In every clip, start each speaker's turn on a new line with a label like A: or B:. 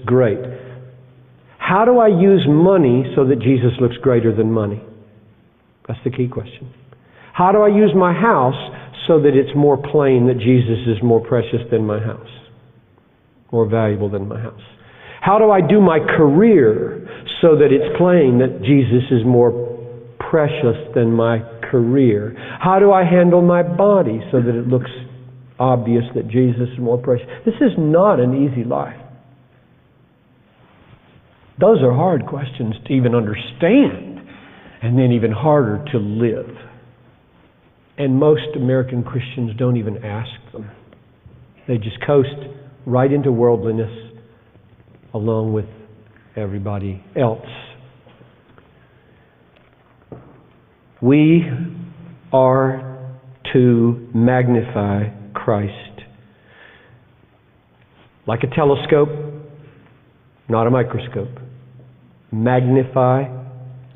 A: great. How do I use money so that Jesus looks greater than money? That's the key question. How do I use my house so that it's more plain that Jesus is more precious than my house? More valuable than my house? How do I do my career so that it's plain that Jesus is more precious than my career? How do I handle my body so that it looks obvious that Jesus is more precious? This is not an easy life. Those are hard questions to even understand, and then even harder to live. And most American Christians don't even ask them. They just coast right into worldliness along with everybody else. We are to magnify Christ. Like a telescope, not a microscope. Magnify.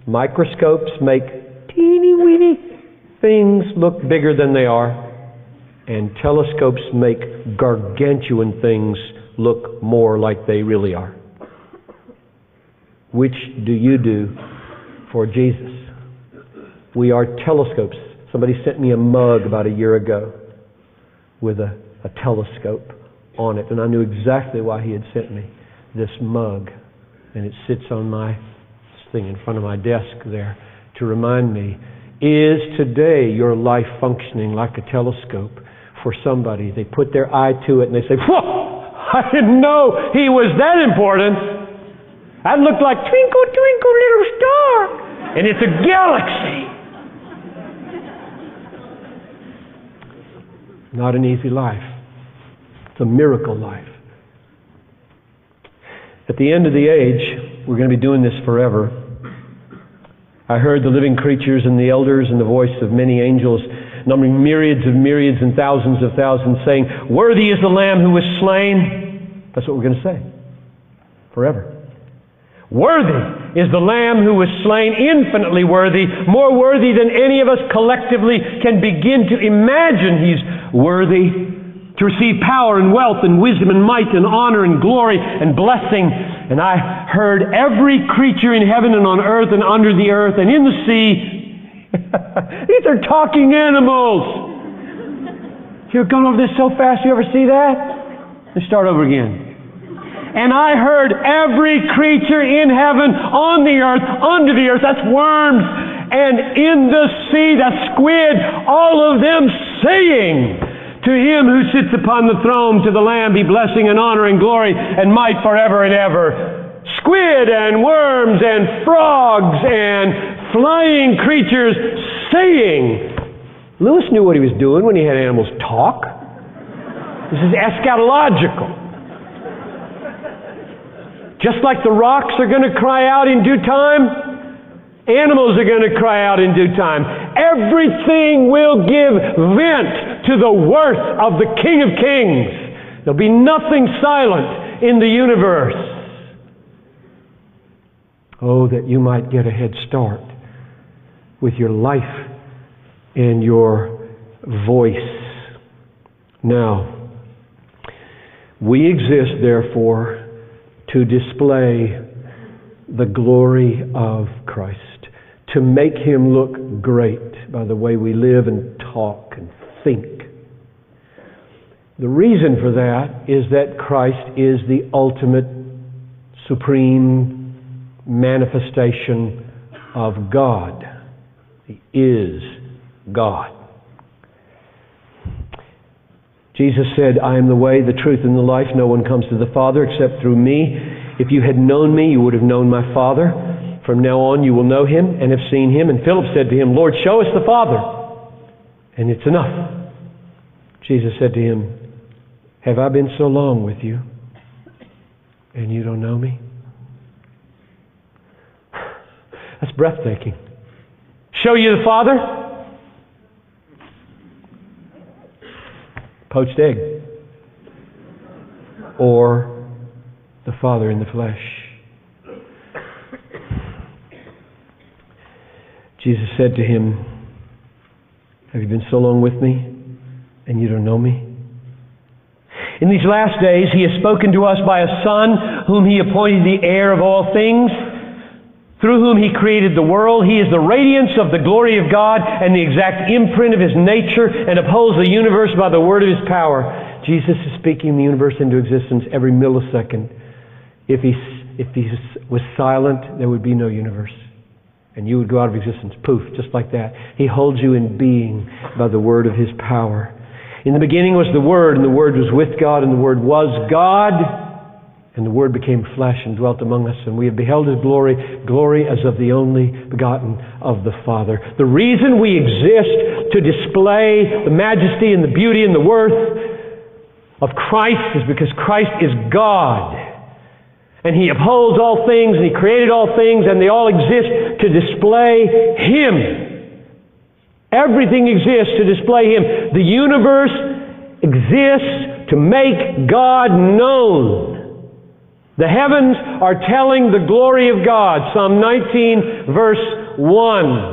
A: Microscopes make teeny-weeny things look bigger than they are, and telescopes make gargantuan things look more like they really are. Which do you do for Jesus? We are telescopes. Somebody sent me a mug about a year ago with a telescope on it, and I knew exactly why he had sent me this mug, and it sits on my thing in front of my desk there to remind me, is today your life functioning like a telescope for somebody? They put their eye to it and they say, whoa, I didn't know he was that important. That looked like twinkle, twinkle, little star. And it's a galaxy. Not an easy life. It's a miracle life. At the end of the age, we're going to be doing this forever. I heard the living creatures and the elders and the voice of many angels, numbering myriads of myriads and thousands of thousands, saying, worthy is the Lamb who was slain. That's what we're going to say. Forever. Worthy is the Lamb who was slain, infinitely worthy, more worthy than any of us collectively can begin to imagine. He's worthy to receive power and wealth and wisdom and might and honor and glory and blessing. And I heard every creature in heaven and on earth and under the earth and in the sea. These are talking animals. You're going over this so fast, you ever see that? Let's start over again. And I heard every creature in heaven, on the earth, under the earth, that's worms, and in the sea, that's squid, all of them saying, to Him who sits upon the throne, to the Lamb be blessing and honor and glory and might forever and ever. Squid and worms and frogs and flying creatures saying. Lewis knew what he was doing when he had animals talk. This is eschatological. Just like the rocks are going to cry out in due time, animals are going to cry out in due time. Everything will give vent to the worth of the King of Kings. There'll be nothing silent in the universe. Oh, that you might get a head start with your life and your voice. Now, we exist, therefore, to display the glory of Christ, to make Him look great by the way we live and talk and think. The reason for that is that Christ is the ultimate, supreme manifestation of God. He is God. Jesus said, I am the way, the truth, and the life. No one comes to the Father except through me. If you had known me, you would have known my Father. From now on you will know Him and have seen Him. And Philip said to Him, Lord, show us the Father, and it's enough. Jesus said to him, have I been so long with you, and you don't know me? That's breathtaking. Show you the Father? Poached egg. Or the Father in the flesh. Jesus said to him, have you been so long with me, and you don't know me? In these last days, He has spoken to us by a Son whom He appointed the heir of all things, through whom He created the world. He is the radiance of the glory of God and the exact imprint of His nature, and upholds the universe by the word of His power. Jesus is speaking the universe into existence every millisecond. If He was silent, there would be no universe. And you would go out of existence. Poof, just like that. He holds you in being by the word of His power. In the beginning was the Word, and the Word was with God, and the Word was God. And the Word became flesh and dwelt among us, and we have beheld His glory, glory as of the only begotten of the Father. The reason we exist to display the majesty and the beauty and the worth of Christ is because Christ is God. And He upholds all things, and He created all things, and they all exist to display Him. Everything exists to display Him. The universe exists to make God known. The heavens are telling the glory of God. Psalm 19, verse 1.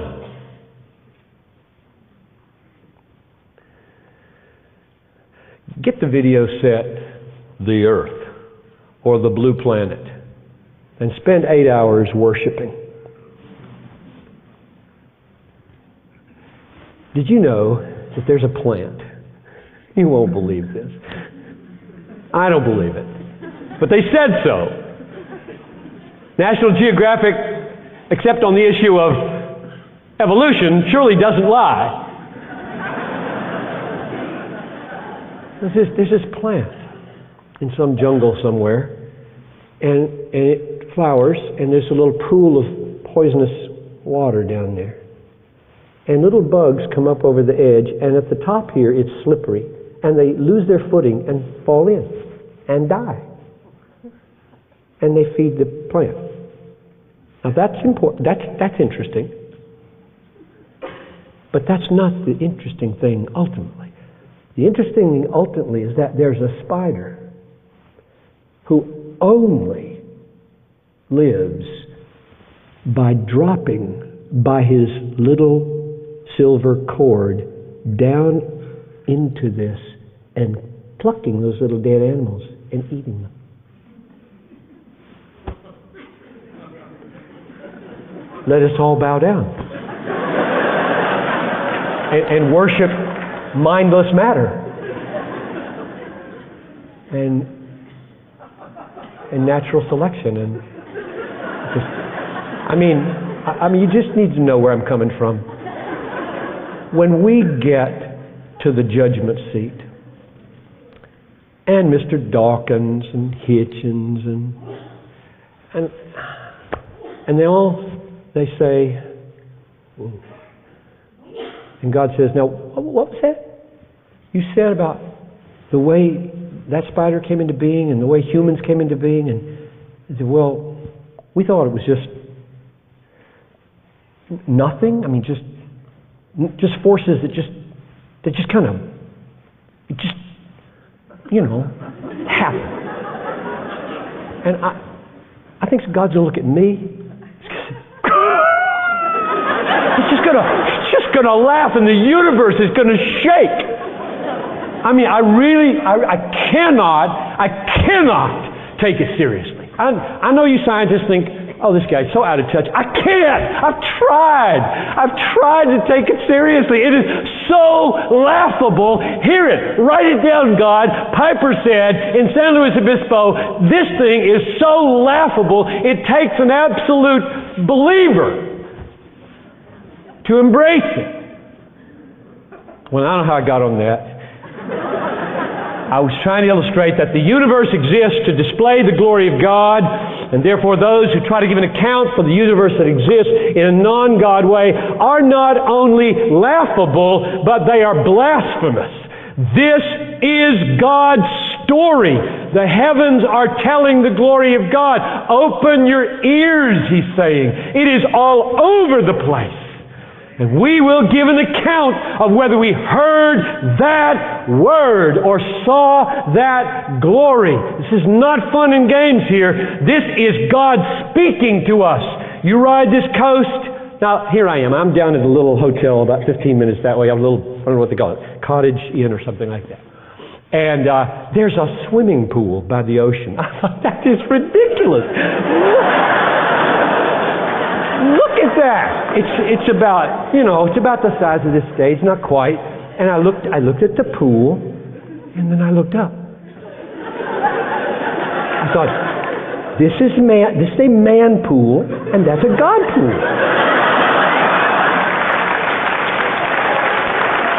A: Get the video set, The Earth, or the Blue Planet, and spend 8 hours worshiping. Did you know that there's a plant? You won't believe this. I don't believe it. But they said so. National Geographic, except on the issue of evolution, surely doesn't lie. There's this plant in some jungle somewhere, and it flowers, and there's a little pool of poisonous water down there. And little bugs come up over the edge, and at the top here it's slippery, and they lose their footing and fall in and die. And they feed the plant. Now that's important. That's interesting. But that's not the interesting thing ultimately. The interesting thing ultimately is that there's a spider who only lives by dropping by his little silver cord down into this and plucking those little dead animals and eating them. Let us all bow down and worship mindless matter and natural selection. And just, I mean, you just need to know where I'm coming from. When we get to the judgment seat, and Mr. Dawkins and Hitchens and they say, ooh. And God says, now, what was that? You said about the way that spider came into being and the way humans came into being, and he said, well, we thought it was just nothing. I mean, just forces that just kind of, happen. And I think God's going to look at me. He's just gonna laugh, and the universe is gonna shake. I mean, I cannot take it seriously. I know you scientists think, oh, this guy's so out of touch. I can't. I've tried to take it seriously. It is so laughable. Hear it. Write it down, God. Piper said in San Luis Obispo, this thing is so laughable, it takes an absolute believer to embrace it. Well, I don't know how I got on that. I was trying to illustrate that the universe exists to display the glory of God, and therefore those who try to give an account for the universe that exists in a non-God way are not only laughable, but they are blasphemous. This is God's story. The heavens are telling the glory of God. Open your ears, He's saying. It is all over the place. And we will give an account of whether we heard that word or saw that glory. This is not fun and games here. This is God speaking to us. You ride this coast. Now, here I am. I'm down at a little hotel about 15 minutes that way. I don't know what they call it. Cottage Inn or something like that. And there's a swimming pool by the ocean. I thought, that is ridiculous. Look at that. It's about, it's about the size of this stage, not quite. And I looked at the pool, and then I looked up. I thought, this is a man pool, and that's a God pool.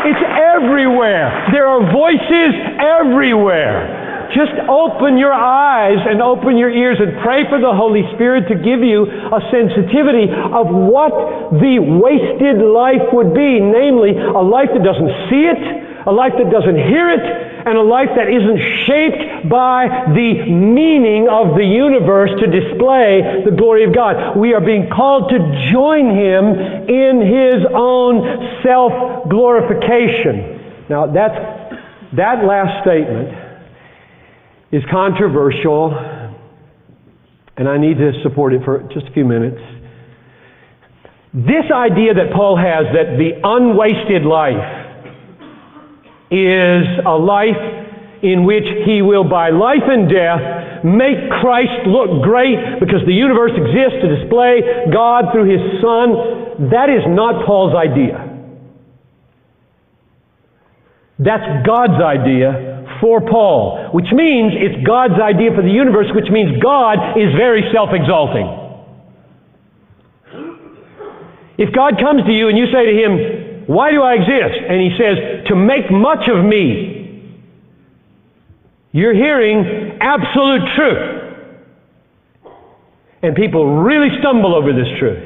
A: It's everywhere. There are voices everywhere. Just open your eyes and open your ears and pray for the Holy Spirit to give you a sensitivity of what the wasted life would be. Namely, a life that doesn't see it, a life that doesn't hear it, and a life that isn't shaped by the meaning of the universe to display the glory of God. We are being called to join Him in His own self-glorification. Now, that last statement is controversial, and I need to support it for just a few minutes. This idea that Paul has, that the unwasted life is a life in which he will, by life and death, make Christ look great because the universe exists to display God through His Son. That is not Paul's idea. That's God's idea for Paul, which means it's God's idea for the universe, which means God is very self-exalting. If God comes to you and you say to Him, "Why do I exist?" and He says, "To make much of me," you're hearing absolute truth. And people really stumble over this truth.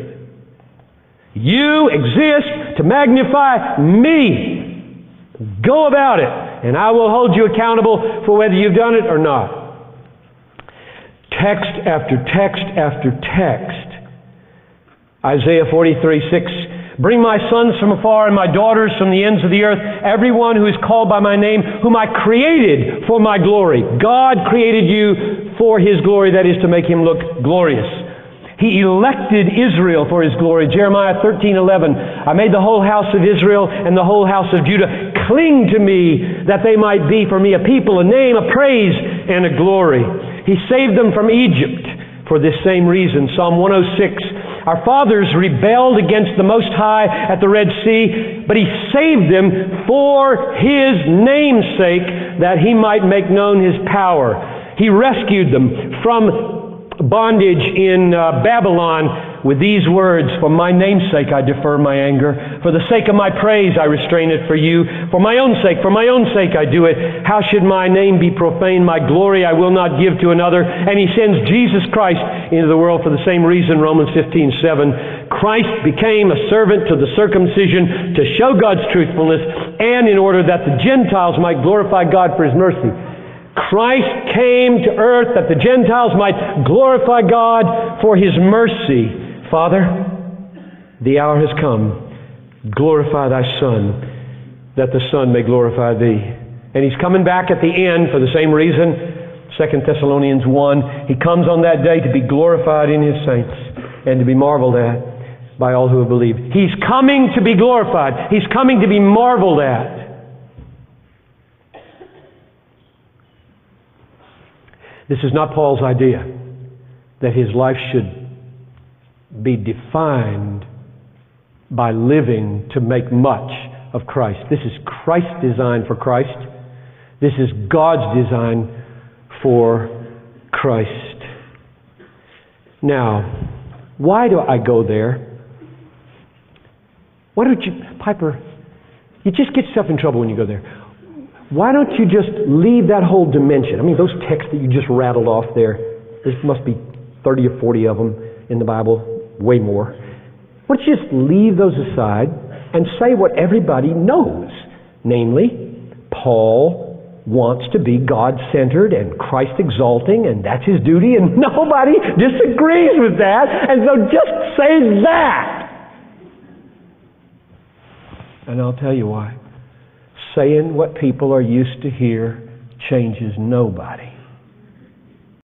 A: You exist to magnify me. Go about it, and I will hold you accountable for whether you've done it or not. Text after text after text. Isaiah 43:6. "Bring my sons from afar and my daughters from the ends of the earth, everyone who is called by my name, whom I created for my glory." God created you for His glory, that is, to make Him look glorious. He elected Israel for His glory. Jeremiah 13:11. "I made the whole house of Israel and the whole house of Judah cling to me, that they might be for me a people, a name, a praise, and a glory." He saved them from Egypt for this same reason. Psalm 106. "Our fathers rebelled against the Most High at the Red Sea, but He saved them for His name's sake, that He might make known His power. He rescued them from bondage in Babylon with these words, 'For my name's sake I defer my anger. For the sake of my praise I restrain it for you. For my own sake I do it. How should my name be profaned? My glory I will not give to another.'" And He sends Jesus Christ into the world for the same reason, Romans 15:7. Christ became a servant to the circumcision to show God's truthfulness, and in order that the Gentiles might glorify God for His mercy. Christ came to earth that the Gentiles might glorify God for His mercy. Father, the hour has come. Glorify Thy Son, that the Son may glorify Thee. And He's coming back at the end for the same reason. 2 Thessalonians 1. He comes on that day to be glorified in His saints and to be marveled at by all who have believed. He's coming to be glorified. He's coming to be marveled at. This is not Paul's idea, that his life should be defined by living to make much of Christ. This is Christ's design for Christ. This is God's design for Christ. Now, why do I go there? Why don't you, Piper, you just get yourself in trouble when you go there. Why don't you just leave that whole dimension? I mean, those texts that you just rattled off there, there must be 30 or 40 of them in the Bible, way more. Why don't you just leave those aside and say what everybody knows? Namely, Paul wants to be God-centered and Christ-exalting, and that's his duty, and nobody disagrees with that, and so just say that. And I'll tell you why. Saying what people are used to hear changes nobody.